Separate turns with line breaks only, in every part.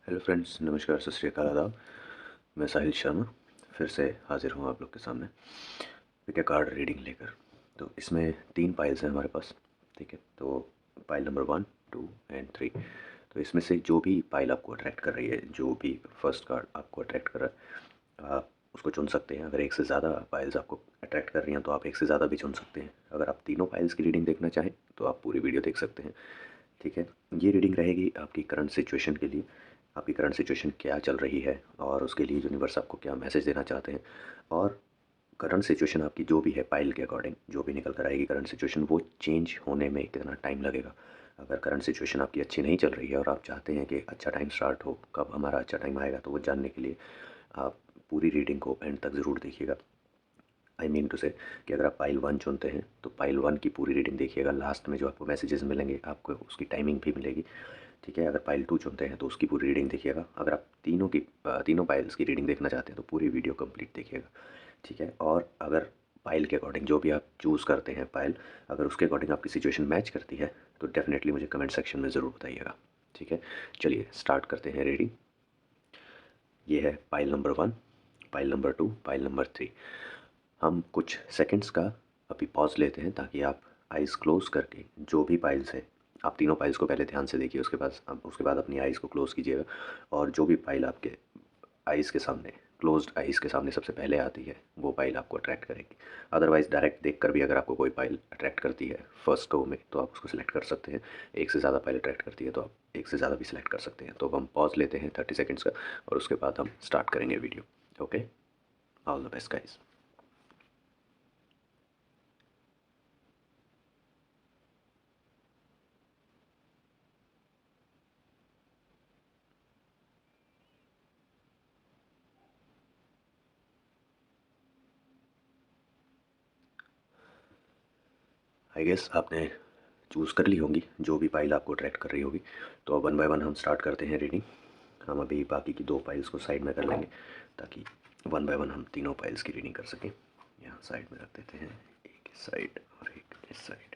Hello friends, नमस्कार, सत श्री अकाल, आदाब। मैं साहिल शर्मा फिर से हाजिर हूँ आप लोग के सामने पिक ए कार्ड रीडिंग लेकर। तो इसमें 3 पाइल्स हैं हमारे पास। ठीक है, तो पाइल नंबर 1, 2 एंड 3। तो इसमें से जो भी पाइल आपको अट्रैक्ट कर रही है, जो भी फर्स्ट कार्ड आपको अट्रैक्ट कर रहा है, आप उसको चुन सकते हैं। अगर एक से ज़्यादा पाइल्स आपको अट्रैक्ट कर रही हैं तो आप एक से ज़्यादा भी चुन सकते हैं। अगर आप तीनों पाइल्स की रीडिंग देखना चाहें तो आप पूरी वीडियो देख सकते हैं। ठीक है, ये रीडिंग रहेगी आपकी करंट सिचुएशन के लिए। आपकी करंट सिचुएशन क्या चल रही है और उसके लिए यूनिवर्स आपको क्या मैसेज देना चाहते हैं। और करंट सिचुएशन आपकी जो भी है, पाइल के अकॉर्डिंग जो भी निकल कर आएगी करंट सिचुएशन, वो चेंज होने में कितना टाइम लगेगा। अगर करंट सिचुएशन आपकी अच्छी नहीं चल रही है और आप चाहते हैं कि अच्छा टाइम स्टार्ट हो, कब हमारा अच्छा टाइम आएगा, तो वो जानने के लिए आप पूरी रीडिंग को एंड तक ज़रूर देखिएगा। आई मीन टू से कि अगर आप पाइल 1 चुनते हैं तो पाइल 1 की पूरी रीडिंग देखिएगा। लास्ट में जो आपको मैसेजेस मिलेंगे आपको उसकी टाइमिंग भी मिलेगी। ठीक है, अगर पाइल 2 चुनते हैं तो उसकी पूरी रीडिंग देखिएगा। अगर आप तीनों पाइल्स की रीडिंग देखना चाहते हैं तो पूरी वीडियो कंप्लीट देखिएगा। ठीक है, और अगर पाइल के अकॉर्डिंग जो भी आप चूज़ करते हैं पाइल, अगर उसके अकॉर्डिंग आपकी सिचुएशन मैच करती है तो डेफिनेटली मुझे कमेंट सेक्शन में ज़रूर बताइएगा। ठीक है, चलिए स्टार्ट करते हैं रीडिंग। ये है pile number 1, pile number 2, pile number 3। हम कुछ सेकंड्स का अभी पॉज लेते हैं ताकि आप आइज़ क्लोज़ करके जो भी पाइल्स है, आप तीनों पाइल्स को पहले ध्यान से देखिए, उसके बाद अपनी आइज़ को क्लोज़ कीजिएगा। और जो भी पाइल आपके आइज़ के सामने, क्लोज्ड आइज़ के सामने सबसे पहले आती है, वो पाइल आपको अट्रैक्ट करेगी। अदरवाइज़ डायरेक्ट देखकर भी अगर आपको कोई पाइल अट्रैक्ट करती है फर्स्ट गो में तो आप उसको सिलेक्ट कर सकते हैं। एक से ज़्यादा पाइल अट्रैक्ट करती है तो आप एक से ज़्यादा भी सिलेक्ट कर सकते हैं। तो अब हम पॉज लेते हैं 30 सेकेंड्स का और उसके बाद हम स्टार्ट करेंगे video. Okay, all the best guys. I guess आपने चूज़ कर ली होंगी जो भी पाइल आपको अट्रैक्ट कर रही होगी। तो अब वन बाय वन हम स्टार्ट करते हैं रीडिंग। हम अभी बाकी की 2 पाइल्स को साइड में कर लेंगे ताकि वन बाय वन हम तीनों पाइल्स की रीडिंग कर सकें। यहाँ साइड में रख देते हैं, एक इस साइड और एक इस साइड।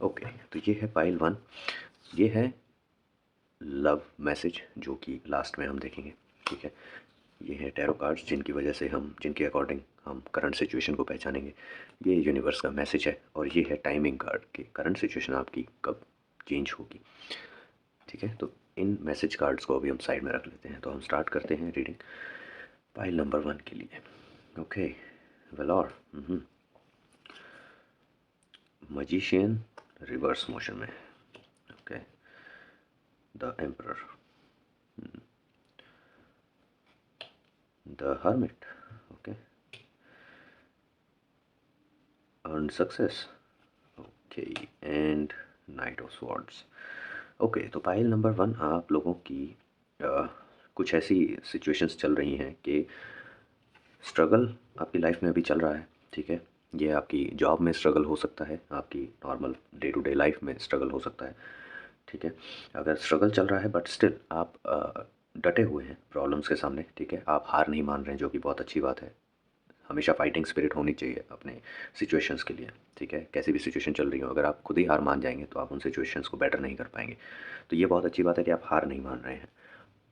ओके, तो ये है पाइल 1। ये है लव मैसेज जो कि लास्ट में हम देखेंगे। ठीक है, ये है टैरो कार्ड्स जिनके अकॉर्डिंग हम करंट सिचुएशन को पहचानेंगे। ये यूनिवर्स का मैसेज है और ये है टाइमिंग कार्ड कि करंट सिचुएशन आपकी कब चेंज होगी। ठीक है, तो इन मैसेज कार्ड्स को अभी हम साइड में रख लेते हैं। तो हम स्टार्ट करते हैं रीडिंग पाइल नंबर 1 के लिए। ओके, वेलॉर मजिशियन रिवर्स मोशन में। Okay, the emperor, the hermit. Okay, earn success. Okay, and night of swords. Okay, तो पाइल नंबर 1 आप लोगों की कुछ ऐसी सिचुएशंस चल रही हैं कि स्ट्रगल आपकी लाइफ में अभी चल रहा है। ठीक है, ये आपकी जॉब में स्ट्रगल हो सकता है, आपकी normal day to day life में स्ट्रगल हो सकता है। ठीक है, अगर स्ट्रगल चल रहा है बट स्टिल आप डटे हुए हैं प्रॉब्लम्स के सामने। ठीक है, आप हार नहीं मान रहे हैं, जो कि बहुत अच्छी बात है। हमेशा फाइटिंग स्पिरिट होनी चाहिए अपने सिचुएशंस के लिए। ठीक है, कैसी भी सिचुएशन चल रही हो, अगर आप खुद ही हार मान जाएंगे तो आप उन सिचुएशंस को बेटर नहीं कर पाएंगे। तो ये बहुत अच्छी बात है कि आप हार नहीं मान रहे हैं।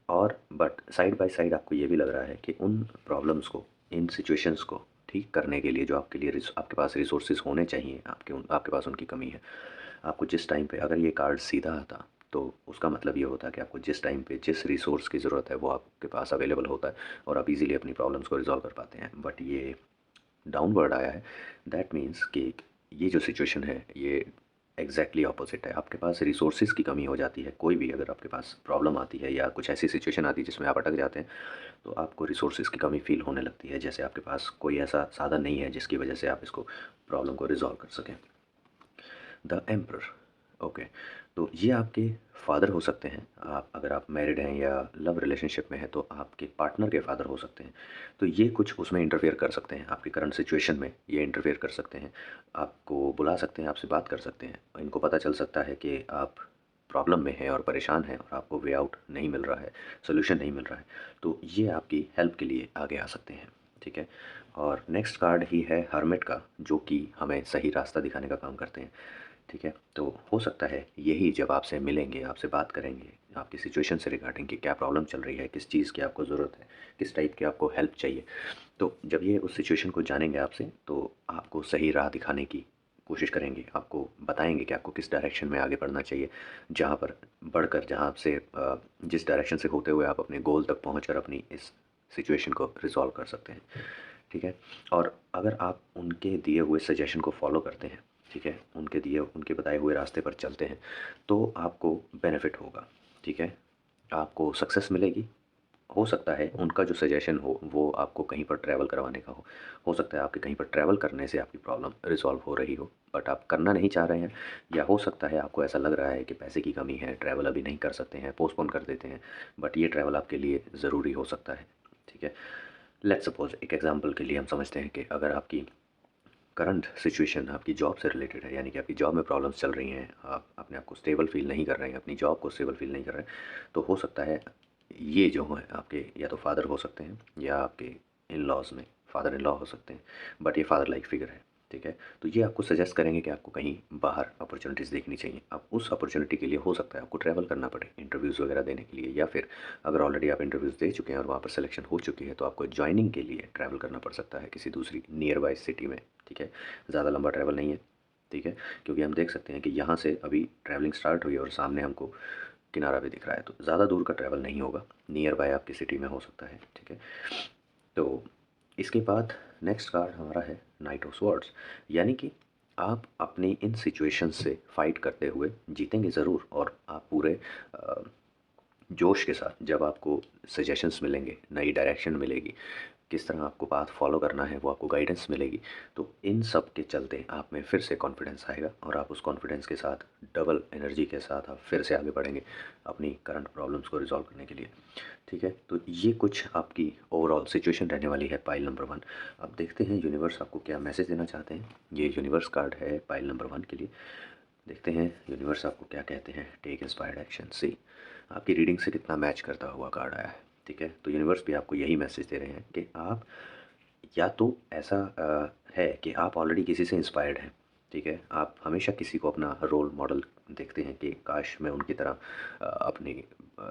और बट साइड बाय साइड आपको ये भी लग रहा है कि उन प्रॉब्लम्स को, इन सिचुएशंस को ठीक करने के लिए जो आपके पास रिसोर्सेज होने चाहिए, आपके पास उनकी कमी है। आपको जिस टाइम पे, अगर ये कार्ड सीधा आता तो उसका मतलब ये होता है कि आपको जिस टाइम पे जिस रिसोर्स की ज़रूरत है वो आपके पास अवेलेबल होता है और आप इजीली अपनी प्रॉब्लम्स को रिजॉल्व कर पाते हैं। बट ये डाउनवर्ड आया है, दैट मीन्स कि ये जो सिचुएशन है ये एग्जैक्टली ऑपोजिट है। आपके पास रिसोर्सेज की कमी हो जाती है। कोई भी अगर आपके पास प्रॉब्लम आती है या कुछ ऐसी सिचुएशन आती है जिसमें आप अटक जाते हैं तो आपको रिसोर्सेज की कमी फील होने लगती है, जैसे आपके पास कोई ऐसा साधन नहीं है जिसकी वजह से आप इसको प्रॉब्लम को रिजॉल्व कर सकें। The emperor. ओके, तो ये आपके फादर हो सकते हैं। अगर आप मैरिड हैं या लव रिलेशनशिप में हैं तो आपके पार्टनर के फादर हो सकते हैं। तो ये कुछ उसमें इंटरफेयर कर सकते हैं, आपकी करंट सिचुएशन में ये इंटरफेयर कर सकते हैं। आपको बुला सकते हैं, आपसे बात कर सकते हैं। इनको पता चल सकता है कि आप प्रॉब्लम में हैं और परेशान हैं और आपको वे आउट नहीं मिल रहा है, सोल्यूशन नहीं मिल रहा है। तो ये आपकी हेल्प के लिए आगे आ सकते हैं। ठीक है, और नेक्स्ट कार्ड ही है हर्मिट का, जो कि हमें सही रास्ता दिखाने का काम करते हैं। ठीक है, तो हो सकता है यही जब आपसे मिलेंगे, आपसे बात करेंगे, आपकी सिचुएशन से रिगार्डिंग कि क्या प्रॉब्लम चल रही है, किस चीज़ की आपको ज़रूरत है, किस टाइप की आपको हेल्प चाहिए। तो जब ये उस सिचुएशन को जानेंगे आपसे, तो आपको सही राह दिखाने की कोशिश करेंगे, आपको बताएँगे कि आपको किस डायरेक्शन में आगे बढ़ना चाहिए, जहाँ पर बढ़कर जहाँ से जिस डायरेक्शन से होते हुए आप अपने गोल तक पहुँचकर अपनी इस सिचुएशन को रिज़ॉल्व कर सकते हैं, ठीक है? और अगर आप उनके दिए हुए सजेशन को फ़ॉलो करते हैं, ठीक है? उनके बताए हुए रास्ते पर चलते हैं, तो आपको बेनिफिट होगा, ठीक है? आपको सक्सेस मिलेगी। हो सकता है उनका जो सजेशन हो वो आपको कहीं पर ट्रैवल करवाने का हो सकता है आपके कहीं पर ट्रैवल करने से आपकी प्रॉब्लम रिज़ॉल्व हो रही हो, बट आप करना नहीं चाह रहे हैं, या हो सकता है आपको ऐसा लग रहा है कि पैसे की कमी है, ट्रैवल अभी नहीं कर सकते हैं, पोस्टपोन कर देते हैं, बट ये ट्रैवल आपके लिए ज़रूरी हो सकता है, ठीक है? लेट्स सपोज़ एक एग्ज़ाम्पल के लिए हम समझते हैं कि अगर आपकी करंट सिचुएशन आपकी जॉब से रिलेटेड है, यानी कि आपकी जॉब में प्रॉब्लम्स चल रही हैं, आप अपने आप को स्टेबल फ़ील नहीं कर रहे हैं, अपनी जॉब को स्टेबल फ़ील नहीं कर रहे हैं, तो हो सकता है ये जो हैं आपके या तो फादर हो सकते हैं या आपके इन-लॉज़ में फादर इन लॉ हो सकते हैं, बट ये फादर लाइक फिगर है, ठीक है? तो ये आपको सजेस्ट करेंगे कि आपको कहीं बाहर अपॉर्च्युनिटीज़ देखनी चाहिए। अब उस अपॉर्च्युनिटी के लिए हो सकता है आपको ट्रैवल करना पड़े इंटरव्यूज़ वगैरह देने के लिए, या फिर अगर ऑलरेडी आप इंटरव्यूज़ दे चुके हैं और वहाँ पर सिलेक्शन हो चुकी है, तो आपको जॉइनिंग के लिए ट्रैवल करना पड़ सकता है किसी दूसरी नियर बाय सिटी में, ठीक है? ज़्यादा लंबा ट्रैवल नहीं है, ठीक है? क्योंकि हम देख सकते हैं कि यहाँ से अभी ट्रैवलिंग स्टार्ट हुई है और सामने हमको किनारा भी दिख रहा है, तो ज़्यादा दूर का ट्रैवल नहीं होगा, नियर बाय आपकी सिटी में हो सकता है, ठीक है? तो इसके बाद नेक्स्ट कार्ड हमारा है नाइट ऑफ स्वॉर्ड्स, यानी कि आप अपनी इन सिचुएशंस से फाइट करते हुए जीतेंगे ज़रूर, और आप पूरे अ, जोश के साथ जब आपको सजेशंस मिलेंगे, नई डायरेक्शन मिलेगी, किस तरह आपको पाथ फॉलो करना है वो आपको गाइडेंस मिलेगी, तो इन सब के चलते आप में फिर से कॉन्फिडेंस आएगा और आप उस कॉन्फिडेंस के साथ डबल एनर्जी के साथ आप फिर से आगे बढ़ेंगे अपनी करंट प्रॉब्लम्स को रिजॉल्व करने के लिए, ठीक है? तो ये कुछ आपकी ओवरऑल सिचुएशन रहने वाली है पाइल नंबर 1। अब देखते हैं यूनिवर्स आपको क्या मैसेज देना चाहते हैं। ये यूनिवर्स कार्ड है पाइल नंबर 1 के लिए। देखते हैं यूनिवर्स आपको क्या कहते हैं। टेक इंस्पायर्ड एक्शन, सी आपकी रीडिंग से कितना मैच करता हुआ कार्ड आया है, ठीक है? तो यूनिवर्स भी आपको यही मैसेज दे रहे हैं कि आप या तो ऐसा है कि आप ऑलरेडी किसी से इंस्पायर्ड हैं, ठीक है? आप हमेशा किसी को अपना रोल मॉडल देखते हैं कि काश मैं उनकी तरह अपनी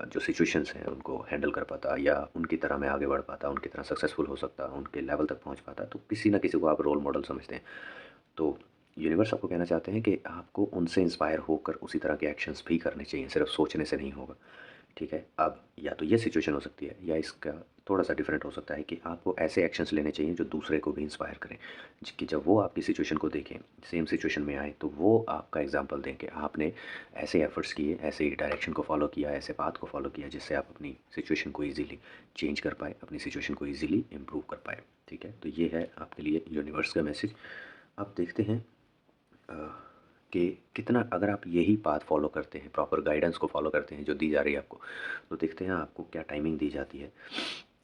जो सिचुएशंस हैं उनको हैंडल कर पाता, या उनकी तरह मैं आगे बढ़ पाता, उनकी तरह सक्सेसफुल हो सकता, उनके लेवल तक पहुंच पाता, तो किसी ना किसी को आप रोल मॉडल समझते हैं। तो यूनिवर्स आपको कहना चाहते हैं कि आपको उनसे इंस्पायर होकर उसी तरह के एक्शंस भी करने चाहिए, सिर्फ सोचने से नहीं होगा, ठीक है? अब या तो ये सिचुएशन हो सकती है, या इसका थोड़ा-सा डिफरेंट हो सकता है कि आपको ऐसे एक्शंस लेने चाहिए जो दूसरे को भी इंस्पायर करें। कि जब वो आपकी सिचुएशन को देखें, सेम सिचुएशन में आएँ, तो वो आपका एग्ज़ाम्पल दें कि आपने ऐसे एफ़र्ट्स किए, ऐसे डायरेक्शन को फ़ॉलो किया, ऐसे पाथ को फ़ॉलो किया, जिससे आप अपनी सिचुएशन को ईज़िली चेंज कर पाएँ, अपनी सिचुएशन को ईज़िली इम्प्रूव कर पाएँ, ठीक है? तो ये है आपके लिए यूनिवर्स का मैसेज। अब देखते हैं अ, कि कितना अगर आप यही पाथ फॉलो करते हैं, प्रॉपर गाइडेंस को फॉलो करते हैं जो दी जा रही है आपको, तो देखते हैं आपको क्या टाइमिंग दी जाती है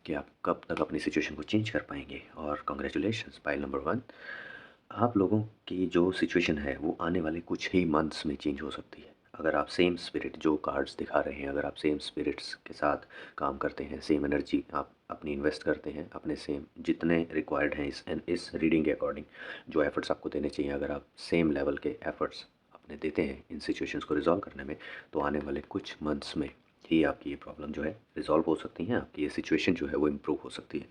कि आप कब तक अपनी सिचुएशन को चेंज कर पाएंगे। और कॉन्ग्रेचुलेशंस पाइल नंबर 1, आप लोगों की जो सिचुएशन है वो आने वाले कुछ ही मंथ्स में चेंज हो सकती है। अगर आप सेम स्पिरिट जो कार्ड्स दिखा रहे हैं, अगर आप सेम स्पिरिट्स के साथ काम करते हैं, सेम एनर्जी आप अपनी इन्वेस्ट करते हैं, अपने सेम जितने रिक्वायर्ड हैं इस रीडिंग के अकॉर्डिंग जो एफर्ट्स आपको देने चाहिए, अगर आप सेम लेवल के एफर्ट्स अपने देते हैं इन सिचुएशंस को रिजॉल्व करने में, तो आने वाले कुछ मंथ्स में ही आपकी ये प्रॉब्लम जो है रिजॉल्व हो सकती हैं, आपकी ये सिचुएशन जो है वो इम्प्रूव हो सकती है।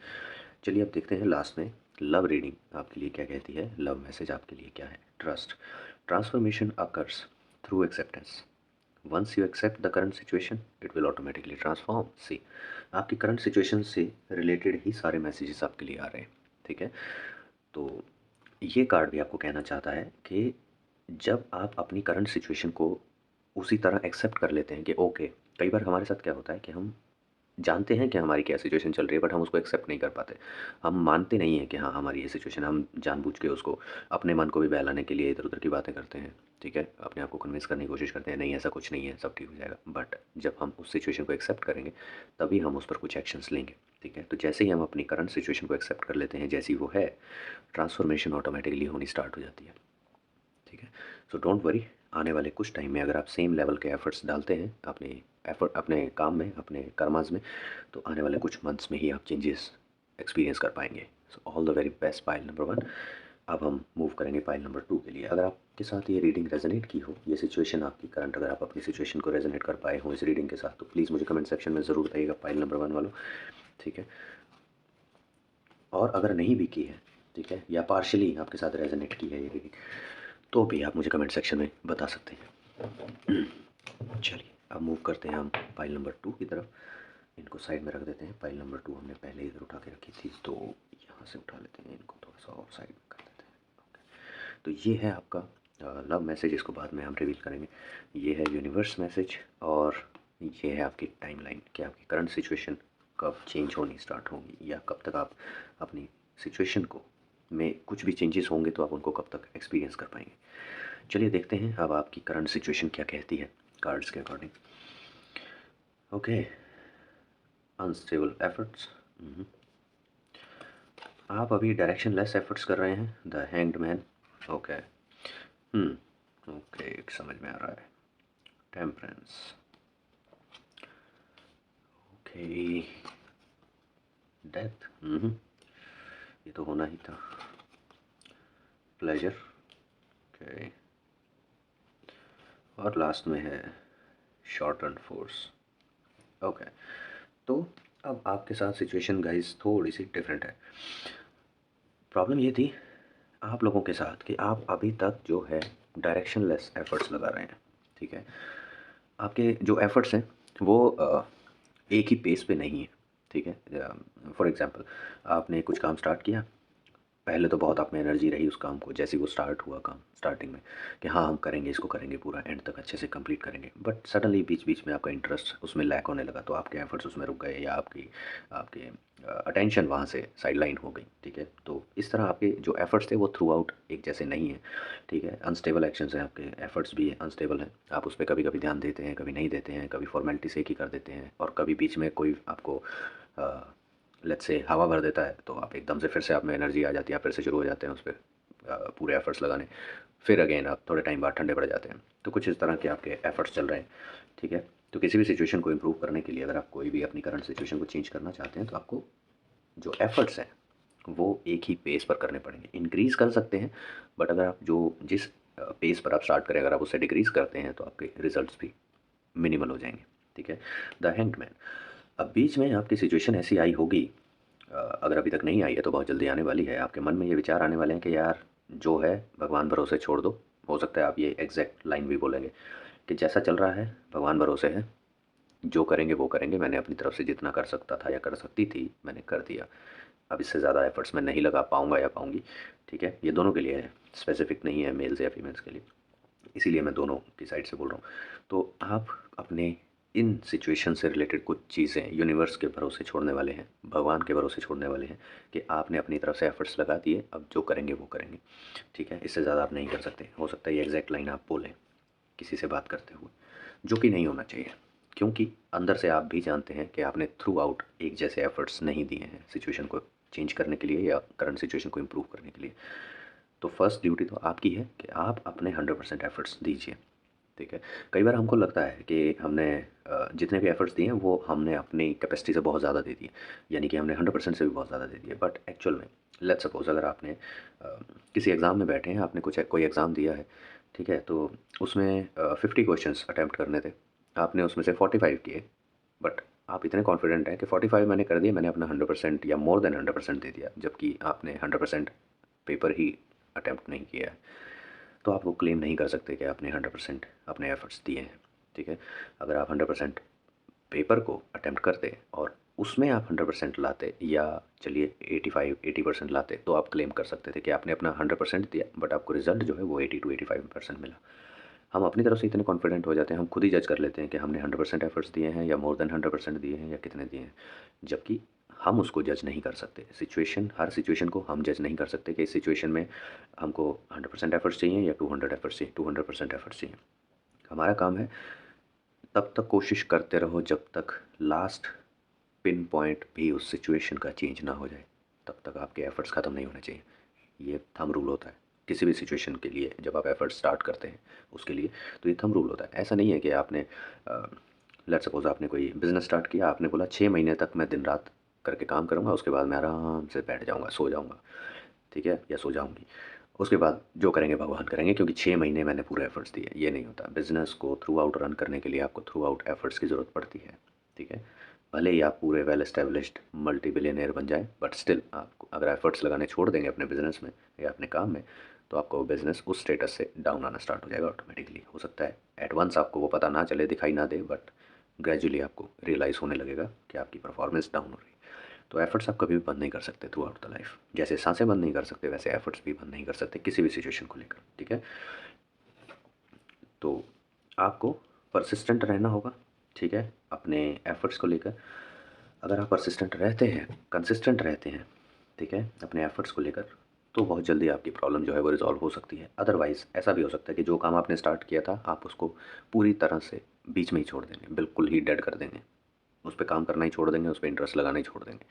चलिए अब देखते हैं लास्ट में लव रीडिंग आपके लिए क्या कहती है। लव मैसेज आपके लिए क्या है। Trust, transformation occurs through acceptance. Once you accept the current situation it will automatically transform. See आपकी करंट सिचुएशन से रिलेटेड ही सारे मैसेजेस आपके लिए आ रहे हैं, ठीक है? तो ये कार्ड भी आपको कहना चाहता है कि जब आप अपनी करंट सिचुएशन को उसी तरह एक्सेप्ट कर लेते हैं कि ओके, कई बार हमारे साथ क्या होता है कि हम जानते हैं कि हमारी क्या सिचुएशन चल रही है, बट हम उसको एक्सेप्ट नहीं कर पाते। हम मानते नहीं हैं कि हाँ, हमारी ये सिचुएशन, हम जानबूझ के उसको अपने मन को भी बहलाने के लिए इधर-उधर की बातें करते हैं, ठीक है? अपने आप को कन्विंस करने की कोशिश करते हैं, नहीं ऐसा कुछ नहीं है, सब ठीक हो जाएगा। बट जब हम उस सिचुएशन को एक्सेप्ट करेंगे, तभी हम उस पर कुछ एक्शंस लेंगे, ठीक है? तो जैसे ही हम अपनी करंट सिचुएशन को एक्सेप्ट कर लेते हैं जैसी वो है, ट्रांसफॉर्मेशन ऑटोमेटिकली होनी स्टार्ट हो जाती है, ठीक है? सो डोंट वरी, आने वाले कुछ टाइम में अगर आप सेम लेवल के एफर्ट्स डालते हैं अपने काम में, अपने कर्मास में, तो आने वाले कुछ मंथ्स में ही आप चेंजेस एक्सपीरियंस कर पाएंगे। So all the very best pile number 1। अब हम मूव करेंगे पाइल नंबर 2 के लिए। अगर आपके साथ ये रीडिंग रेजोनेट की हो, ये सिचुएशन आपकी करंट, अगर आप अपनी सिचुएशन को रेजोनेट कर पाए हो इस रीडिंग के साथ, तो प्लीज़ मुझे कमेंट सेक्शन में ज़रूर बताइएगा पाइल नंबर 1 वालों, ठीक है। और अगर नहीं भी की है, ठीक है, या पार्शली आपके साथ रेजोनेट की है ये रीडिंग, तो भी आप मुझे कमेंट सेक्शन में बता सकते हैं। चलिए अब मूव करते हैं हम पाइल नंबर 2 की तरफ। इनको साइड में रख देते हैं। पाइल नंबर 2 हमने पहले इधर उठा के रखी थी, तो यहाँ से उठा लेते हैं, इनको थोड़ा सा और साइड में कर देते हैं। ओके, तो ये है आपका लव मैसेज, इसको बाद में हम रिवील करेंगे। ये है यूनिवर्स मैसेज, और ये है आपकी टाइमलाइन कि आपकी करंट सिचुएशन कब चेंज होनी स्टार्ट होंगी, या कब तक आप अपनी सिचुएशन को में कुछ भी चेंजेस होंगे तो आप उनको कब तक एक्सपीरियंस कर पाएंगे। चलिए देखते हैं अब आपकी करंट सिचुएशन क्या कहती है कार्ड्स के अकॉर्डिंग। ओके, अनस्टेबल एफर्ट्स, आप अभी डायरेक्शन लेस एफर्ट्स कर रहे हैं, the hanged man. Okay, okay, समझ में आ रहा है। टेम्परेंस, ओके, डेथ, ये तो होना ही था। प्लेजर, ओके, और लास्ट में है शॉर्ट रन फोर्स। ओके, तो अब आपके साथ सिचुएशन गाइस थोड़ी सी डिफरेंट है। प्रॉब्लम ये थी आप लोगों के साथ कि आप अभी तक जो है डायरेक्शन लेस एफर्ट्स लगा रहे हैं, ठीक है। आपके जो एफर्ट्स हैं वो एक ही पेस पे नहीं है, ठीक है। फॉर एग्जांपल, आपने कुछ काम स्टार्ट किया, पहले तो बहुत आप में एनर्जी रही उस काम को, जैसे वो स्टार्ट हुआ काम स्टार्टिंग में कि हाँ हम करेंगे, इसको करेंगे, पूरा एंड तक अच्छे से कंप्लीट करेंगे, बट सडनली बीच बीच में आपका इंटरेस्ट उसमें लैक होने लगा, तो आपके एफर्ट्स उसमें रुक गए, या आपकी आपके अटेंशन वहाँ से साइडलाइन हो गई, ठीक है। तो इस तरह आपके जो एफर्ट्स थे वो थ्रू आउट एक जैसे नहीं है, ठीक है। अनस्टेबल एक्शंस हैं, आपके एफर्ट्स भी अनस्टेबल हैं, आप उस पर कभी कभी ध्यान देते हैं, कभी नहीं देते हैं, कभी फॉर्मेलिटी से ही कर देते हैं, और कभी बीच में कोई आपको लेट्स से हवा भर देता है, तो आप एकदम से फिर से आप में एनर्जी आ जाती है, आप फिर से शुरू हो जाते हैं उस पर पूरे एफर्ट्स लगाने, फिर अगेन आप थोड़े टाइम बाद ठंडे पड़ जाते हैं। तो कुछ इस तरह के आपके एफर्ट्स चल रहे हैं, ठीक है। तो किसी भी सिचुएशन को इम्प्रूव करने के लिए, अगर आप कोई भी अपनी करंट सिचुएशन को चेंज करना चाहते हैं, तो आपको जो एफर्ट्स हैं वो एक ही पेस पर करने पड़ेंगे। इंक्रीज़ कर सकते हैं, बट अगर आप जो जिस पेस पर आप स्टार्ट करें, अगर आप उससे डिक्रीज़ करते हैं तो आपके रिजल्ट्स भी मिनिमल हो जाएंगे, ठीक है। द हैंग्ड मैन, अब बीच में आपकी सिचुएशन ऐसी आई होगी, अगर अभी तक नहीं आई है तो बहुत जल्दी आने वाली है। आपके मन में ये विचार आने वाले हैं कि यार जो है भगवान भरोसे छोड़ दो। हो सकता है आप ये एग्जैक्ट लाइन भी बोलेंगे कि जैसा चल रहा है भगवान भरोसे है, जो करेंगे वो करेंगे, मैंने अपनी तरफ से जितना कर सकता था या कर सकती थी मैंने कर दिया, अब इससे ज़्यादा एफर्ट्स मैं नहीं लगा पाऊँगा या पाऊँगी, ठीक है। ये दोनों के लिए है, स्पेसिफिक नहीं है मेल्स या फीमेल्स के लिए, इसीलिए मैं दोनों की साइड से बोल रहा हूँ। तो आप अपने इन सिचुएशन से रिलेटेड कुछ चीज़ें यूनिवर्स के भरोसे छोड़ने वाले हैं, भगवान के भरोसे छोड़ने वाले हैं कि आपने अपनी तरफ से एफर्ट्स लगा दिए, अब जो करेंगे वो करेंगे, ठीक है। इससे ज़्यादा आप नहीं कर सकते। हो सकता है ये एग्जैक्ट लाइन आप बोलें किसी से बात करते हुए, जो कि नहीं होना चाहिए, क्योंकि अंदर से आप भी जानते हैं कि आपने थ्रू आउट एक जैसे एफर्ट्स नहीं दिए हैं सिचुएशन को चेंज करने के लिए या करंट सिचुएशन को इम्प्रूव करने के लिए। तो फर्स्ट ड्यूटी तो आपकी है कि आप अपने 100% एफर्ट्स दीजिए, ठीक है। कई बार हमको लगता है कि हमने जितने भी एफर्ट्स दिए हैं वो हमने अपनी कैपेसिटी से बहुत ज़्यादा दे दिए, यानी कि हमने 100% से भी बहुत ज़्यादा दे दिए, बट एक्चुअल में लेट्स सपोज अगर आपने किसी एग्ज़ाम में बैठे हैं, आपने कुछ कोई एग्ज़ाम दिया है, ठीक है, तो उसमें 50 क्वेश्चंस अटैम्प्ट करने थे, आपने उसमें से 45 किए, बट आप इतने कॉन्फिडेंट हैं कि 45 मैंने कर दिए, मैंने अपना 100% या मोर देन 100% दे दिया, जबकि आपने 100% पेपर ही अटैम्प्ट नहीं किया है, तो आप वो क्लेम नहीं कर सकते कि आपने 100% अपने एफर्ट्स दिए हैं, ठीक है। अगर आप 100% पेपर को अटेम्प्ट करते और उसमें आप 100% लाते, या चलिए 85-80% लाते, तो आप क्लेम कर सकते थे कि आपने अपना 100% दिया, बट आपको रिजल्ट जो है वो 80-85% मिला। हम अपनी तरफ से इतने कॉन्फिडेंट हो जाते हैं, हम खुद ही जज कर लेते हैं कि हमने 100% एफर्ट्स दिए हैं या मोर देन 100% दिए हैं या कितने दिए हैं, जबकि हम उसको जज नहीं कर सकते। सिचुएशन, हर सिचुएशन को हम जज नहीं कर सकते कि इस सिचुएशन में हमको 100% एफर्ट्स चाहिए या 200 एफर्ट्स चाहिए, 200% एफर्ट्स चाहिए। हमारा काम है तब तक कोशिश करते रहो जब तक लास्ट पिन पॉइंट भी उस सिचुएशन का चेंज ना हो जाए, तब तक आपके एफर्ट्स ख़त्म नहीं होने चाहिए। ये थंब रूल होता है किसी भी सिचुएशन के लिए, जब आप एफर्ट स्टार्ट करते हैं उसके लिए, तो ये थंब रूल होता है। ऐसा नहीं है कि आपने लेट सपोज आपने कोई बिज़नेस स्टार्ट किया, आपने बोला 6 महीने तक मैं दिन रात करके काम करूँगा, उसके बाद मैं आराम से बैठ जाऊँगा, सो जाऊँगा, ठीक है, या सो जाऊँगी। उसके बाद जो करेंगे भगवान करेंगे, क्योंकि 6 महीने मैंने पूरे एफर्ट्स दिए, ये नहीं होता। बिज़नेस को थ्रू आउट रन करने के लिए आपको थ्रू आउट एफर्ट्स की ज़रूरत पड़ती है, ठीक है? भले ही आप पूरे वेल एस्टेब्लिश्ड मल्टी बिलियनियर बन जाएँ, बट स्टिल आपको अगर एफर्ट्स लगाने छोड़ देंगे अपने बिज़नेस में या अपने काम में, तो आपका वो बिज़नेस उस स्टेटस से डाउन आना स्टार्ट हो जाएगा ऑटोमेटिकली। हो सकता है एट वंस आपको वो पता ना चले, दिखाई ना दे, बट ग्रेजुअली आपको रियलाइज़ होने लगेगा कि आपकी परफॉर्मेंस डाउन हो रही है। तो एफर्ट्स आप कभी भी बंद नहीं कर सकते थ्रू आउट द लाइफ। जैसे सांसें बंद नहीं कर सकते, वैसे एफर्ट्स भी बंद नहीं कर सकते किसी भी सिचुएशन को लेकर, ठीक है? तो आपको परसिस्टेंट रहना होगा, ठीक है? अपने एफर्ट्स को लेकर अगर आप परसिस्टेंट रहते हैं, कंसिस्टेंट रहते हैं, ठीक है, अपने एफर्ट्स को लेकर, तो बहुत जल्दी आपकी प्रॉब्लम जो है वो रिज़ॉल्व हो सकती है। अदरवाइज़ ऐसा भी हो सकता है कि जो काम आपने स्टार्ट किया था, आप उसको पूरी तरह से बीच में ही छोड़ देंगे, बिल्कुल ही डेड कर देंगे। उस पे काम करना ही छोड़ देंगे, उस पे इंटरेस्ट लगाना ही छोड़ देंगे,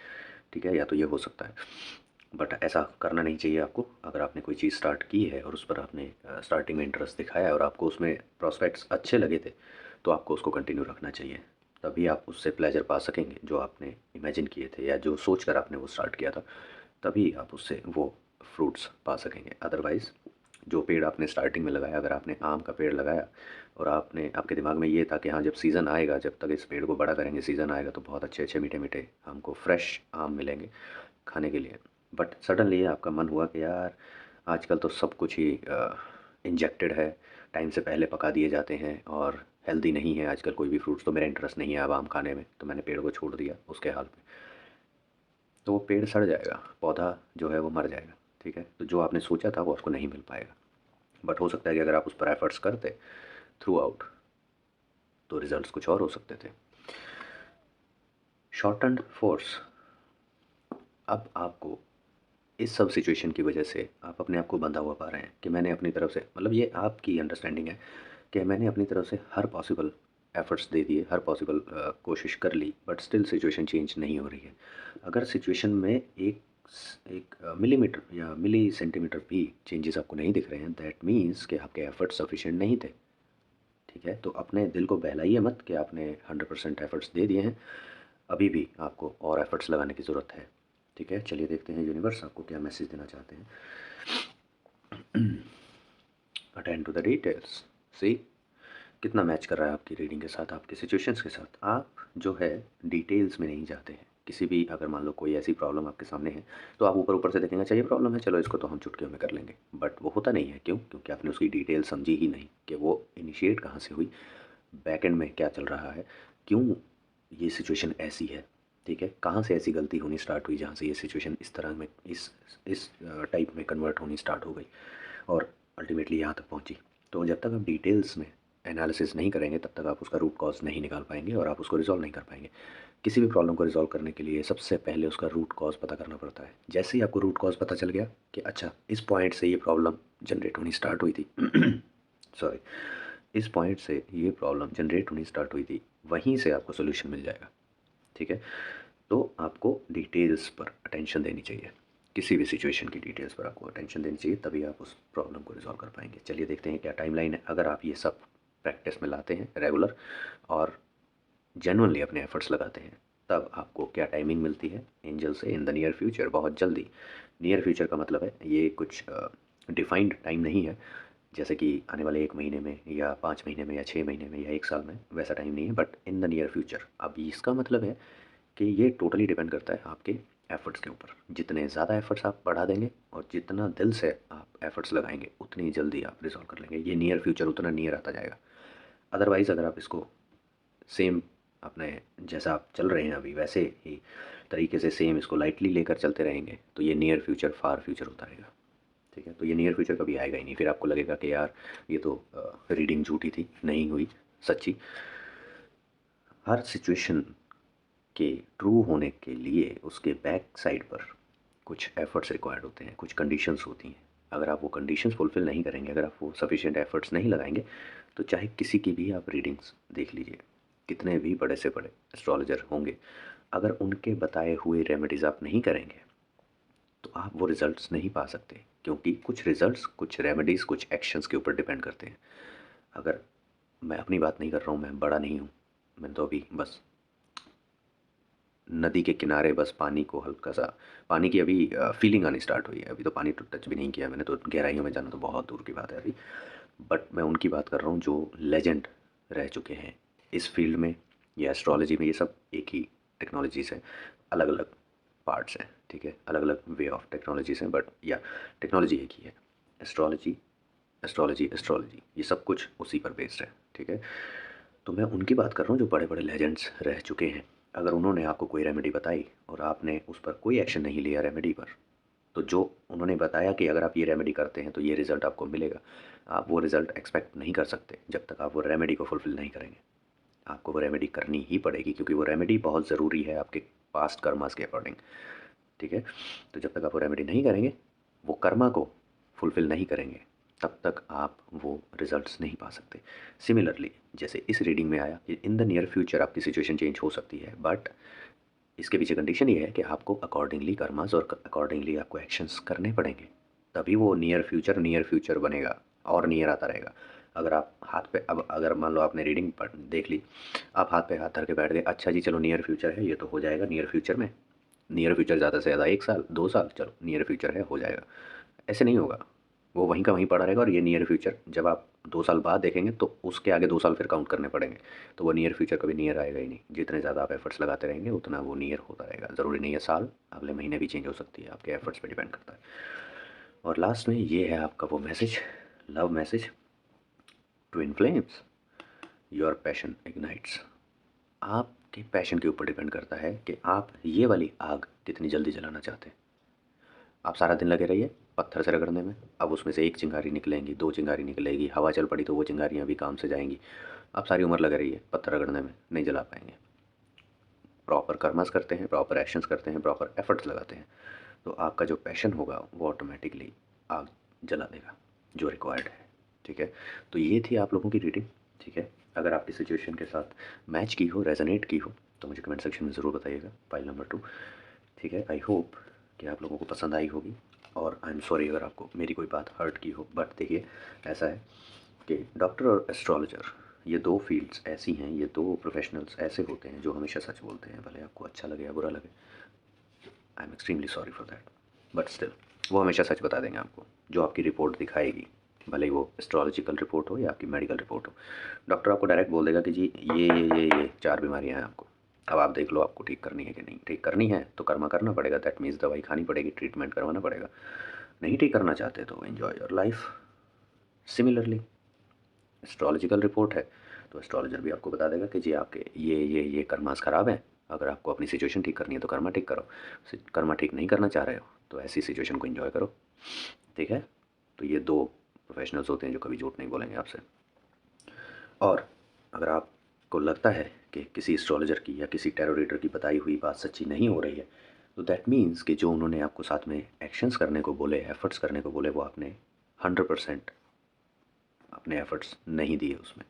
ठीक है? या तो ये हो सकता है। बट ऐसा करना नहीं चाहिए आपको। अगर आपने कोई चीज़ स्टार्ट की है और उस पर आपने स्टार्टिंग में इंटरेस्ट दिखाया है और आपको उसमें प्रॉस्पेक्ट्स अच्छे लगे थे, तो आपको उसको कंटिन्यू रखना चाहिए। तभी आप उससे प्लेजर पा सकेंगे जो आपने इमेजिन किए थे या जो सोच कर आपने वो स्टार्ट किया था, तभी आप उससे वो फ्रूट्स पा सकेंगे। अदरवाइज़ जो पेड़ आपने स्टार्टिंग में लगाया, अगर आपने आम का पेड़ लगाया और आपने आपके दिमाग में ये था कि हाँ, जब सीज़न आएगा, जब तक इस पेड़ को बड़ा करेंगे, सीज़न आएगा तो बहुत अच्छे-अच्छे, मीठे-मीठे हमको फ्रेश आम मिलेंगे खाने के लिए। बट सडनली आपका मन हुआ कि यार आजकल तो सब कुछ ही इंजेक्टेड है, टाइम से पहले पका दिए जाते हैं और हेल्दी नहीं है आजकल कोई भी फ्रूट्स, तो मेरा इंटरेस्ट नहीं है अब आम खाने में, तो मैंने पेड़ को छोड़ दिया उसके हाल पे। तो वो पेड़ सड़ जाएगा, पौधा जो है वो मर जाएगा, ठीक है? तो जो आपने सोचा था वो आपको नहीं मिल पाएगा। बट हो सकता है कि अगर आप उस पर एफर्ट्स करते थ्रू आउट, तो रिजल्ट्स कुछ और हो सकते थे। Shortened force. अब आपको इस सब सिचुएशन की वजह से आप अपने आप को बंधा हुआ पा रहे हैं कि मैंने अपनी तरफ से, मतलब ये आपकी अंडरस्टैंडिंग है कि मैंने अपनी तरफ से हर पॉसिबल एफर्ट्स दे दिए, हर पॉसिबल कोशिश कर ली, बट स्टिल सिचुएशन चेंज नहीं हो रही है। अगर सिचुएशन में एक मिलीमीटर या मिली सेंटीमीटर भी चेंजेस आपको नहीं दिख रहे हैं, दैट मीन्स कि आपके एफर्ट्स सफिशिएंट नहीं थे, ठीक है? तो अपने दिल को बहलाइए मत कि आपने 100% एफर्ट्स दे दिए हैं, अभी भी आपको और एफर्ट्स लगाने की ज़रूरत है, ठीक है? चलिए देखते हैं यूनिवर्स आपको क्या मैसेज देना चाहते हैं। Attend to the details. See कितना मैच कर रहा है आपकी रीडिंग के साथ, आपके सिचुएशंस के साथ। आप जो है डिटेल्स में नहीं जाते हैं। किसी भी, अगर मान लो कोई ऐसी प्रॉब्लम आपके सामने है, तो आप ऊपर ऊपर से देखेंगे अच्छा ये प्रॉब्लम है, चलो इसको तो हम चुटकियों में कर लेंगे। बट वो होता नहीं है, क्यों? क्योंकि आपने उसकी डिटेल समझी ही नहीं कि वो इनिशिएट कहाँ से हुई, बैक एंड में क्या चल रहा है, क्यों ये सिचुएशन ऐसी है, ठीक है? कहाँ से ऐसी गलती होनी स्टार्ट हुई जहाँ से ये सिचुएशन इस तरह में इस टाइप में कन्वर्ट होनी स्टार्ट हो गई और अल्टीमेटली यहाँ तक पहुँची। तो जब तक आप डिटेल्स में एनालिसिस नहीं करेंगे, तब तक आप उसका रूट कॉज़ नहीं निकाल पाएंगे और आप उसको रिज़ॉल्व नहीं कर पाएंगे। किसी भी प्रॉब्लम को रिज़ॉल्व करने के लिए सबसे पहले उसका रूट कॉज़ पता करना पड़ता है। जैसे ही आपको रूट कॉज़ पता चल गया कि अच्छा इस पॉइंट से ये प्रॉब्लम जनरेट होनी स्टार्ट हुई थी सॉरी, इस पॉइंट से ये प्रॉब्लम जनरेट होनी स्टार्ट हुई थी, वहीं से आपको सोल्यूशन मिल जाएगा, ठीक है? तो आपको डिटेल्स पर अटेंशन देनी चाहिए। किसी भी सिचुएशन की डिटेल्स पर आपको अटेंशन देनी चाहिए, तभी आप उस प्रॉब्लम को रिज़ॉल्व कर पाएंगे। चलिए देखते हैं क्या टाइमलाइन है। अगर आप ये सब प्रैक्टिस में लाते हैं रेगुलर और जेन्युइनली अपने एफर्ट्स लगाते हैं, तब आपको क्या टाइमिंग मिलती है एंजल से इन द नियर फ्यूचर, बहुत जल्दी। नियर फ्यूचर का मतलब है ये कुछ डिफाइंड टाइम नहीं है, जैसे कि आने वाले 1 महीने में या 5 महीने में या 6 महीने में या 1 साल में, वैसा टाइम नहीं है, but in the near future. अब इसका मतलब है कि ये टोटली डिपेंड करता है आपके एफर्ट्स के ऊपर। जितने ज़्यादा एफर्ट्स आप बढ़ा देंगे और जितना दिल से आप एफर्ट्स लगाएंगे, उतनी जल्दी आप रिजॉल्व कर लेंगे। ये नियर फ्यूचर उतना नियर आता जाएगा। अदरवाइज़ अगर आप इसको सेम अपने जैसा आप चल रहे हैं अभी वैसे ही तरीके से सेम इसको लाइटली लेकर चलते रहेंगे, तो ये नियर फ्यूचर फार फ्यूचर होता रहेगा, ठीक है? तो ये नियर फ्यूचर कभी आएगा ही नहीं। फिर आपको लगेगा कि यार ये तो रीडिंग झूठी थी, नहीं हुई सच्ची। हर सिचुएशन के ट्रू होने के लिए उसके बैक साइड पर कुछ एफर्ट्स रिक्वायर्ड होते हैं, कुछ कंडीशंस होती हैं। अगर आप वो कंडीशंस फुलफ़िल नहीं करेंगे, अगर आप वो सफिशिएंट एफर्ट्स नहीं लगाएंगे, तो चाहे किसी की भी आप रीडिंग्स देख लीजिए, कितने भी बड़े से बड़े एस्ट्रोलॉजर होंगे, अगर उनके बताए हुए रेमेडीज़ आप नहीं करेंगे, तो आप वो रिज़ल्ट्स नहीं पा सकते, क्योंकि कुछ रिज़ल्ट्स, कुछ रेमेडीज़, कुछ एक्शंस के ऊपर डिपेंड करते हैं। अगर मैं अपनी बात नहीं कर रहा हूँ, मैं बड़ा नहीं हूँ, मैंने तो अभी बस नदी के किनारे बस पानी को हल्का सा, पानी की अभी फीलिंग आनी स्टार्ट हुई है। अभी तो पानी तो टच भी नहीं किया मैंने, तो गहराइयों में जाना तो बहुत दूर की बात है अभी। बट मैं उनकी बात कर रहा हूँ जो लेजेंड रह चुके हैं इस फील्ड में या एस्ट्रोलॉजी में। ये सब एक ही टेक्नोलॉजीज है, अलग अलग पार्ट्स हैं, ठीक है, अलग अलग वे ऑफ टेक्नोलॉजीज हैं, बट या टेक्नोलॉजी एक ही है। एस्ट्रोलॉजी एस्ट्रोलॉजी एस्ट्रोलॉजी ये सब कुछ उसी पर बेस्ड है, ठीक है। तो मैं उनकी बात कर रहा हूँ जो बड़े बड़े लेजेंड्स रह चुके हैं। अगर उन्होंने आपको कोई रेमेडी बताई और आपने उस पर कोई एक्शन नहीं लिया रेमेडी पर, तो जो उन्होंने बताया कि अगर आप ये रेमेडी करते हैं तो ये रिज़ल्ट आपको मिलेगा, आप वो रिज़ल्ट एक्सपेक्ट नहीं कर सकते जब तक आप वो रेमेडी को फुलफ़िल नहीं करेंगे। आपको वो रेमेडी करनी ही पड़ेगी क्योंकि वो रेमेडी बहुत ज़रूरी है आपके पास्ट कर्मास के अकॉर्डिंग, ठीक है। तो जब तक आप वो रेमेडी नहीं करेंगे, वो कर्मा को फुलफ़िल नहीं करेंगे, तब तक आप वो रिज़ल्ट्स नहीं पा सकते। सिमिलरली जैसे इस रीडिंग में आया कि इन द नियर फ्यूचर आपकी सिचुएशन चेंज हो सकती है, बट इसके पीछे कंडीशन ये है कि आपको अकॉर्डिंगली कर्मास और अकॉर्डिंगली आपको एक्शंस करने पड़ेंगे, तभी वो नियर फ्यूचर बनेगा और नियर आता रहेगा। अगर आप हाथ पे, अब अगर मान लो आपने रीडिंग पढ़ देख ली, आप हाथ पे हाथ धर के बैठ गए, अच्छा जी चलो नियर फ्यूचर है, ये तो हो जाएगा नियर फ्यूचर में, नियर फ्यूचर ज़्यादा से ज़्यादा 1 साल 2 साल, चलो नियर फ्यूचर है हो जाएगा। ऐसे नहीं होगा, वो वहीं का वहीं पड़ा रहेगा। और ये नियर फ्यूचर जब आप 2 साल बाद देखेंगे तो उसके आगे 2 साल फिर काउंट करने पड़ेंगे, तो वो नियर फ्यूचर कभी नियर आएगा ही नहीं। जितने ज़्यादा आप एफर्ट्स लगाते रहेंगे उतना वो नियर होता रहेगा। ज़रूरी नहीं है साल, अगले महीने भी चेंज हो सकती है, आपके एफर्ट्स पे डिपेंड करता है। और लास्ट में ये है आपका वो message, love message, twin flames, your passion ignites. आपके पैशन के ऊपर डिपेंड करता है कि आप ये वाली आग कितनी जल्दी जलाना चाहते हैं। आप सारा दिन लगे रहिए पत्थर से रगड़ने में, अब उसमें से एक चिंगारी निकलेंगी, दो चिंगारी निकलेगी, हवा चल पड़ी तो वो चिंगारियाँ भी काम से जाएंगी। आप सारी उम्र लगे रहिए पत्थर रगड़ने में, नहीं जला पाएंगे। प्रॉपर कर्मस करते हैं, प्रॉपर एक्शंस करते हैं, प्रॉपर एफर्ट्स लगाते हैं, तो आपका जो पैशन होगा वो ऑटोमेटिकली आग जला देगा जो रिक्वायर्ड है, ठीक है। तो ये थी आप लोगों की रीडिंग, ठीक है। अगर आपकी सिचुएशन के साथ मैच की हो, रेजोनेट की हो, तो मुझे कमेंट सेक्शन में ज़रूर बताइएगा, फाइल नंबर 2, ठीक है। आई होप कि आप लोगों को पसंद आई होगी, और आई एम सॉरी अगर आपको मेरी कोई बात हर्ट की हो। बट देखिए ऐसा है कि डॉक्टर और एस्ट्रोलॉजर ये दो फील्ड्स ऐसी हैं, ये दो प्रोफेशनल्स ऐसे होते हैं जो हमेशा सच बोलते हैं, भले आपको अच्छा लगे या बुरा लगे। I am extremely sorry for that, but still वो हमेशा सच बता देंगे आपको। जो आपकी रिपोर्ट दिखाएगी, भले ही वो एस्ट्रोलॉजिकल रिपोर्ट हो या आपकी मेडिकल रिपोर्ट हो, डॉक्टर आपको डायरेक्ट बोल देगा कि जी ये 4 बीमारियां हैं आपको, अब आप देख लो आपको ठीक करनी है कि नहीं। ठीक करनी है तो कर्मा करना पड़ेगा, दैट मीन्स दवाई खानी पड़ेगी, ट्रीटमेंट करवाना पड़ेगा। नहीं ठीक करना चाहते तो enjoy your life. Similarly astrological report है तो एस्ट्रोलॉजर भी आपको बता देगा कि जी आपके ये कर्मास ख़राब हैं, अगर आपको अपनी सिचुएशन ठीक करनी है तो कर्मा ठीक करो, कर्मा ठीक नहीं करना चाह रहे हो तो ऐसी सिचुएशन को एंजॉय करो, ठीक है। तो ये दो प्रोफेशनल्स होते हैं जो कभी झूठ नहीं बोलेंगे आपसे। और अगर आपको लगता है कि किसी एस्ट्रोलॉजर की या किसी टैरो रीडर की बताई हुई बात सच्ची नहीं हो रही है, तो दैट मीन्स कि जो उन्होंने आपको साथ में एक्शंस करने को बोले, एफर्ट्स करने को बोले, वो आपने 100% अपने एफर्ट्स नहीं दिए उसमें,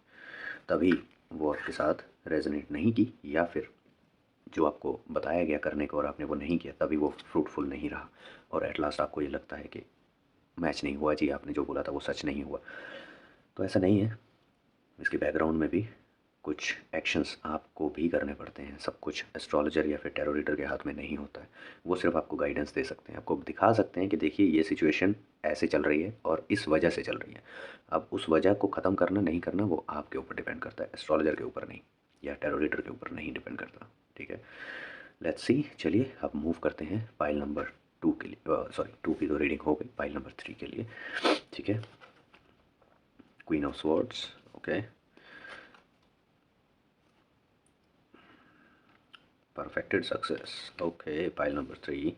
तभी वो आपके साथ रेजोनेट नहीं की, या फिर जो आपको बताया गया करने को और आपने वो नहीं किया तभी वो फ्रूटफुल नहीं रहा, और एट लास्ट आपको ये लगता है कि मैच नहीं हुआ जी, आपने जो बोला था वो सच नहीं हुआ। तो ऐसा नहीं है, इसके बैकग्राउंड में भी कुछ एक्शंस आपको भी करने पड़ते हैं। सब कुछ एस्ट्रोलॉजर या फिर टैरो रीडर के हाथ में नहीं होता है। वो सिर्फ आपको गाइडेंस दे सकते हैं, आपको दिखा सकते हैं कि देखिए ये सिचुएशन ऐसे चल रही है और इस वजह से चल रही है। अब उस वजह को ख़त्म करना नहीं करना वो आपके ऊपर डिपेंड करता है, एस्ट्रोलॉजर के ऊपर नहीं, या टैरो रीडर के ऊपर नहीं डिपेंड करता, ठीक है। लेट्स सी, चलिए अब मूव करते हैं पाइल नंबर 2 के लिए। सॉरी 2 की तो रीडिंग हो गई, पाइल नंबर 3 के लिए, ठीक है। Queen of swords, okay, perfected success, okay. Pile number 3,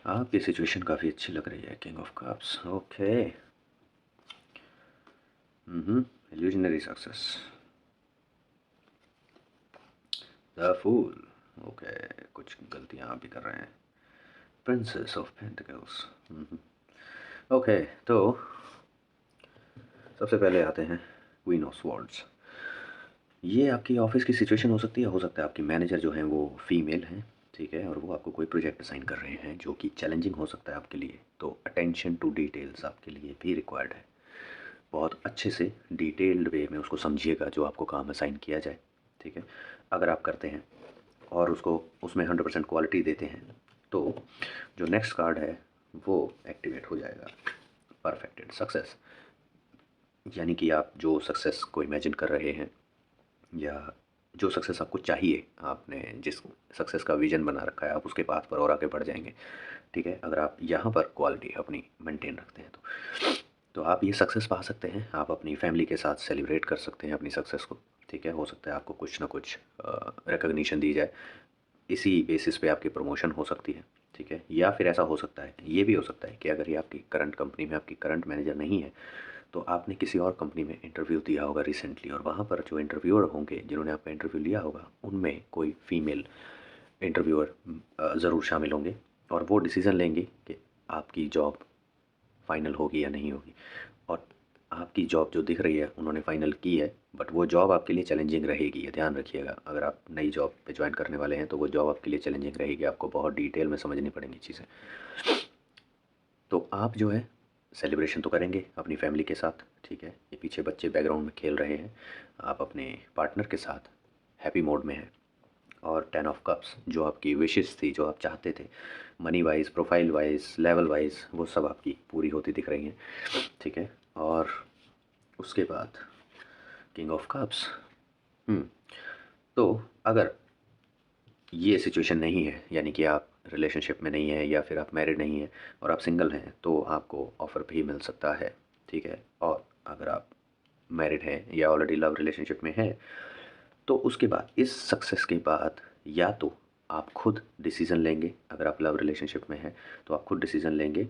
आपकी सिचुएशन काफ़ी अच्छी लग रही है, king of cups, okay. Illusionary success, the fool, okay, कुछ गलतियां आप भी कर रहे हैं, प्रिंसेस ऑफ पेंटिकल्स, ओके। तो सबसे पहले आते हैं क्वीन ऑफ स्वॉर्ड्स। ये आपकी ऑफिस की सिचुएशन हो सकती है, हो सकता है आपकी मैनेजर जो हैं वो फीमेल हैं, ठीक है, और वो आपको कोई प्रोजेक्ट असाइन कर रहे हैं जो कि चैलेंजिंग हो सकता है आपके लिए, तो अटेंशन टू डिटेल्स आपके लिए भी रिक्वायर्ड है। बहुत अच्छे से डिटेल्ड वे में उसको समझिएगा जो आपको काम असाइन किया जाए, ठीक है। अगर आप करते हैं और उसको उसमें 100% क्वालिटी देते हैं, तो जो नेक्स्ट कार्ड है वो एक्टिवेट हो जाएगा, परफेक्टेड सक्सेस। यानी कि आप जो सक्सेस को इमेजिन कर रहे हैं या जो सक्सेस आपको चाहिए, आपने जिस सक्सेस का विजन बना रखा है, आप उसके पाथ पर और आगे बढ़ जाएंगे। ठीक है, अगर आप यहाँ पर क्वालिटी अपनी मेंटेन रखते हैं तो आप ये सक्सेस पा सकते हैं। आप अपनी फैमिली के साथ सेलिब्रेट कर सकते हैं अपनी सक्सेस को। ठीक है, हो सकता है आपको कुछ ना कुछ रिकग्निशन दी जाए, इसी बेसिस पे आपकी प्रमोशन हो सकती है। ठीक है, या फिर ऐसा हो सकता है, ये भी हो सकता है कि अगर ये आपकी करंट कंपनी में आपकी करंट मैनेजर नहीं है, तो आपने किसी और कंपनी में इंटरव्यू दिया होगा रिसेंटली, और वहाँ पर जो इंटरव्यूअर होंगे जिन्होंने आपका इंटरव्यू लिया होगा, उनमें कोई फीमेल इंटरव्यूअर ज़रूर शामिल होंगे, और वो डिसीज़न लेंगे कि आपकी जॉब फाइनल होगी या नहीं होगी। और आपकी जॉब जो दिख रही है उन्होंने फाइनल की है, बट वो जॉब आपके लिए चैलेंजिंग रहेगी, ये ध्यान रखिएगा। अगर आप नई जॉब पे ज्वाइन करने वाले हैं तो वो जॉब आपके लिए चैलेंजिंग रहेगी, आपको बहुत डिटेल में समझनी पड़ेंगी चीज़ें। तो आप जो है सेलिब्रेशन तो करेंगे अपनी फैमिली के साथ। ठीक है, ये पीछे बच्चे बैकग्राउंड में खेल रहे हैं, आप अपने पार्टनर के साथ हैप्पी मोड में हैं। और 10 ऑफ कप्स, जो आपकी विशेस थी, जो आप चाहते थे, money wise, profile wise, level wise, वो सब आपकी पूरी होती दिख रही हैं। ठीक है, और उसके बाद किंग ऑफ कप्स। तो अगर ये सिचुएशन नहीं है, यानी कि आप रिलेशनशिप में नहीं हैं या फिर आप मैरिड नहीं हैं और आप सिंगल हैं, तो आपको ऑफ़र भी मिल सकता है। ठीक है, और अगर आप मैरिड हैं या ऑलरेडी लव रिलेशनशिप में हैं, तो उसके बाद इस सक्सेस के बाद या तो आप खुद डिसीज़न लेंगे, अगर आप लव रिलेशनशिप में हैं तो आप खुद डिसीज़न लेंगे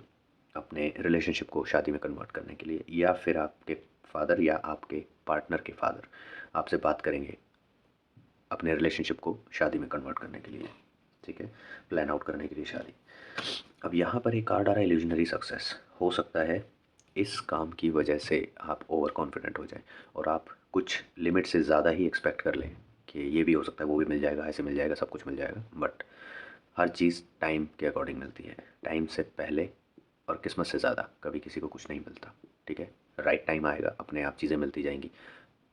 अपने रिलेशनशिप को शादी में कन्वर्ट करने के लिए, या फिर आपके फादर या आपके पार्टनर के फादर आपसे बात करेंगे अपने रिलेशनशिप को शादी में कन्वर्ट करने के लिए। ठीक है, प्लान आउट करने के लिए शादी। अब यहाँ पर एक कार्ड आ रहा है इल्यूजनरी सक्सेस। हो सकता है इस काम की वजह से आप ओवर कॉन्फिडेंट हो जाएं और आप कुछ लिमिट से ज़्यादा ही एक्सपेक्ट कर लें कि ये भी हो सकता है, वो भी मिल जाएगा, ऐसे मिल जाएगा, सब कुछ मिल जाएगा। बट हर चीज़ टाइम के अकॉर्डिंग मिलती है, टाइम से पहले और किस्मत से ज़्यादा कभी किसी को कुछ नहीं मिलता। ठीक है, राइट टाइम आएगा, अपने आप चीज़ें मिलती जाएंगी।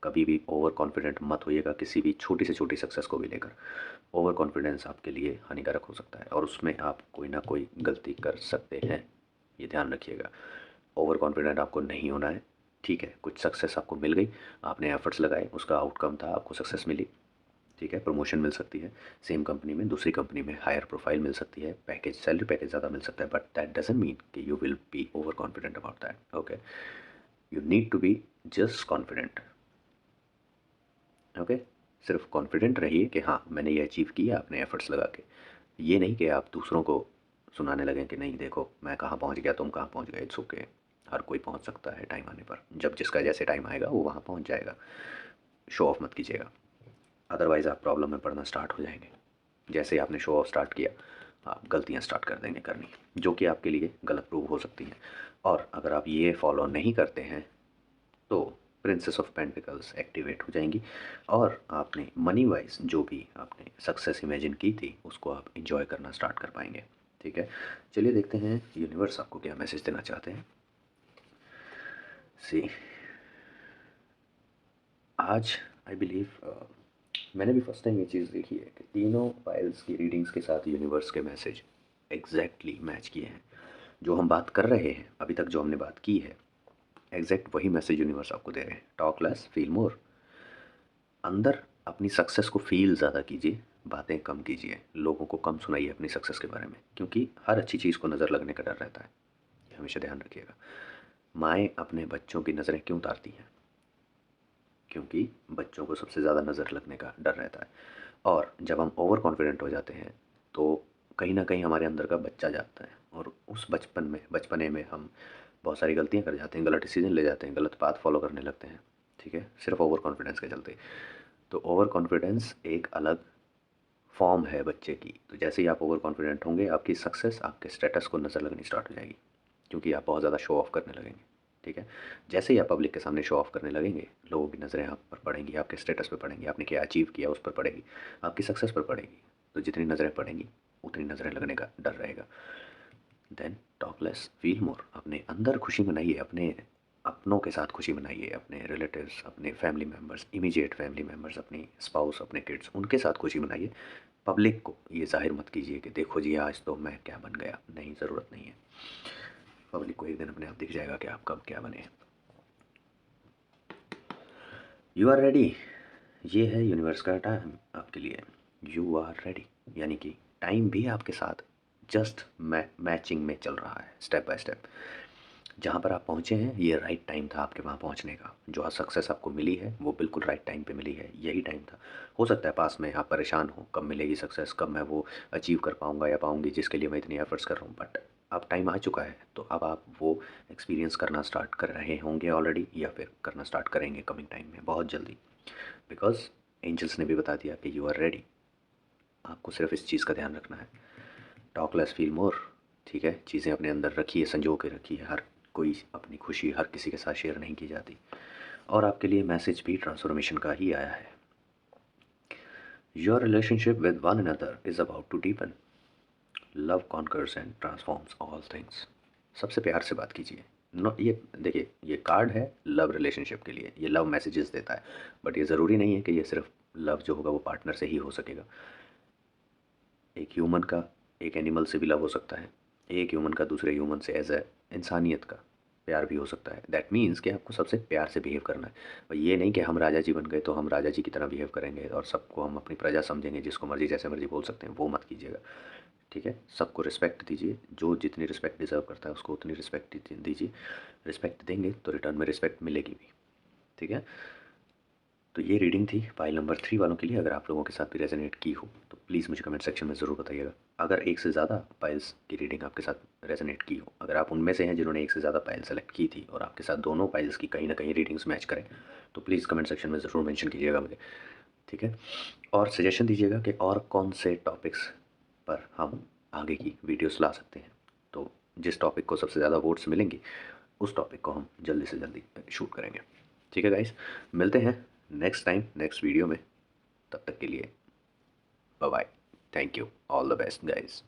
कभी भी ओवर कॉन्फिडेंट मत होइएगा किसी भी छोटी से छोटी सक्सेस को भी लेकर। ओवर कॉन्फिडेंस आपके लिए हानिकारक हो सकता है और उसमें आप कोई ना कोई गलती कर सकते हैं, ये ध्यान रखिएगा। ओवर कॉन्फिडेंट आपको नहीं होना है। ठीक है, कुछ सक्सेस आपको मिल गई, आपने एफर्ट्स लगाए, उसका आउटकम था, आपको सक्सेस मिली। ठीक है, प्रमोशन मिल सकती है सेम कंपनी में, दूसरी कंपनी में हायर प्रोफाइल मिल सकती है, पैकेज, सैलरी पैकेज ज़्यादा मिल सकता है, बट दैट डजंट मीन कि you will be over confident about that. Okay, you need to be just confident. Okay, सिर्फ कॉन्फिडेंट रहिए कि हाँ मैंने ये अचीव किया अपने एफर्ट्स लगा के। ये नहीं कि आप दूसरों को सुनाने लगें कि नहीं देखो मैं कहाँ पहुँच गया, तुम कहाँ पहुँच गए। इट्स ओके, हर कोई पहुँच सकता है टाइम आने पर, जब जिसका जैसे टाइम आएगा वो वहाँ पहुँच जाएगा। शो ऑफ मत कीजिएगा, अदरवाइज़ आप प्रॉब्लम में पड़ना स्टार्ट हो जाएंगे। जैसे ही आपने शो ऑफ स्टार्ट किया, आप गलतियाँ स्टार्ट कर देंगे करनी, जो कि आपके लिए गलत प्रूव हो सकती हैं। और अगर आप ये फॉलो नहीं करते हैं तो प्रिंसेस ऑफ पेंटिकल्स एक्टिवेट हो जाएंगी और आपने मनी वाइज जो भी आपने सक्सेस इमेजिन की थी उसको आप इंजॉय करना स्टार्ट कर पाएंगे। ठीक है, चलिए देखते हैं यूनिवर्स आपको क्या मैसेज देना चाहते हैं। सी, आज आई बिलीव मैंने भी फर्स्ट टाइम ये चीज़ देखी है कि तीनों फाइल्स की रीडिंग्स के साथ यूनिवर्स के मैसेज एग्जैक्टली मैच किए हैं। जो हम बात कर रहे हैं अभी तक, जो हमने बात की है, एग्जैक्ट वही मैसेज यूनिवर्स आपको दे रहे हैं। टॉक लेस फील मोर। अंदर अपनी सक्सेस को फील ज़्यादा कीजिए, बातें कम कीजिए, लोगों को कम सुनाइए अपनी सक्सेस के बारे में, क्योंकि हर अच्छी चीज़ को नज़र लगने का डर रहता है। ये हमेशा ध्यान रखिएगा। माएँ अपने बच्चों की नज़रें क्यों उतारती हैं? क्योंकि बच्चों को सबसे ज़्यादा नज़र लगने का डर रहता है। और जब हम ओवर कॉन्फिडेंट हो जाते हैं तो कहीं ना कहीं हमारे अंदर का बच्चा जाता है, और उस बचपने में हम बहुत सारी गलतियाँ कर जाते हैं, गलत डिसीजन ले जाते हैं, गलत पाथ फॉलो करने लगते हैं। ठीक है, सिर्फ ओवर कॉन्फिडेंस के चलते। तो ओवर कॉन्फिडेंस एक अलग फॉर्म है बच्चे की। तो जैसे ही आप ओवर कॉन्फिडेंट होंगे, आपकी सक्सेस आपके स्टेटस को नज़र लगनी स्टार्ट हो जाएगी, क्योंकि आप बहुत ज़्यादा शो ऑफ करने लगेंगे। ठीक है, जैसे ही आप पब्लिक के सामने शो ऑफ करने लगेंगे, लोगों की नज़रें आप पर पड़ेंगी, आपके स्टेटस पर पड़ेंगी, आपने क्या अचीव किया उस पर पड़ेगी, आपकी सक्सेस पर पड़ेगी। तो जितनी नज़रें पड़ेंगी उतनी नज़रें लगने का डर रहेगा। Then talk less feel more. अपने अंदर खुशी मनाइए, अपने अपनों के साथ खुशी मनाइए, अपने रिलेटिव्स, अपने family members, immediate family members, अपनी स्पाउस, अपने किड्स, उनके साथ खुशी मनाइए। पब्लिक को ये ज़ाहिर मत कीजिए कि देखो जी आज तो मैं क्या बन गया, नहीं, ज़रूरत नहीं है। पब्लिक को एक दिन अपने आप दिख जाएगा कि आप कब क्या बने। यू आर रेडी, ये है यूनिवर्स का टाइम आपके लिए। यू आर रेडी, यानी कि टाइम भी आपके साथ जस्ट मैचिंग में चल रहा है, स्टेप बाय स्टेप। जहाँ पर आप पहुँचे हैं ये राइट टाइम था आपके वहाँ पहुँचने का। जो सक्सेस आपको मिली है वो बिल्कुल राइट टाइम पे मिली है, यही टाइम था। हो सकता है पास में आप परेशान हो, कब मिलेगी सक्सेस, कब मैं वो अचीव कर पाऊँगा या पाऊँगी जिसके लिए मैं इतनी एफर्ट्स कर रहा हूँ, बट अब टाइम आ चुका है। तो अब आप वो एक्सपीरियंस करना स्टार्ट कर रहे होंगे ऑलरेडी, या फिर करना स्टार्ट करेंगे कमिंग टाइम में बहुत जल्दी। बिकॉज एंजल्स ने भी बता दिया कि यू आर रेडी। आपको सिर्फ इस चीज़ का ध्यान रखना है, टॉक लेस फील मोर। ठीक है, चीज़ें अपने अंदर रखिए, संजो के रखिए। हर कोई अपनी खुशी हर किसी के साथ शेयर नहीं की जाती। और आपके लिए मैसेज भी ट्रांसफॉर्मेशन का ही आया है। Your relationship with one another is about to deepen. Love conquers and transforms all things. सबसे प्यार से बात कीजिए। नो, ये देखिए, ये कार्ड है लव रिलेशनशिप के लिए, ये लव मैसेजेस देता है। बट ये ज़रूरी नहीं है कि ये सिर्फ लव जो होगा वो पार्टनर से ही हो सकेगा। एक ह्यूमन का एक एनिमल से भी लव हो सकता है, एक ह्यूमन का दूसरे ह्यूमन से एज ए इंसानियत का प्यार भी हो सकता है। दैट मीन्स कि आपको सबसे प्यार से बिहेव करना है। और ये नहीं कि हम राजा जी बन गए तो हम राजा जी की तरह बिहेव करेंगे और सबको हम अपनी प्रजा समझेंगे, जिसको मर्जी जैसे मर्जी बोल सकते हैं, वो मत कीजिएगा। ठीक है, सबको रिस्पेक्ट दीजिए, जो जितनी रिस्पेक्ट डिज़र्व करता है उसको उतनी रिस्पेक्ट दीजिए। रिस्पेक्ट देंगे तो रिटर्न में रिस्पेक्ट मिलेगी भी। ठीक है, तो ये रीडिंग थी फाइल नंबर 3 वालों के लिए। अगर आप लोगों के साथ भी रेजोनेट की हो तो प्लीज़ मुझे कमेंट सेक्शन में ज़रूर बताइएगा। अगर एक से ज़्यादा फाइल्स की रीडिंग आपके साथ रेजोनेट की हो, अगर आप उनमें से हैं जिन्होंने एक से ज़्यादा फाइल सेलेक्ट की थी और आपके साथ दोनों फाइल्स की कहीं ना कहीं रीडिंग्स मैच करें, तो प्लीज़ कमेंट सेक्शन में ज़रूर मेंशन कीजिएगा मुझे। ठीक है, और सजेशन दीजिएगा कि और कौन से टॉपिक्स पर हम आगे की वीडियोस ला सकते हैं। तो जिस टॉपिक को सबसे ज़्यादा वोट्स मिलेंगी उस टॉपिक को हम जल्दी से जल्दी शूट करेंगे। ठीक है गाइस, मिलते हैं नेक्स्ट टाइम नेक्स्ट वीडियो में। तब तक के लिए bye bye. Thank you, all the best guys.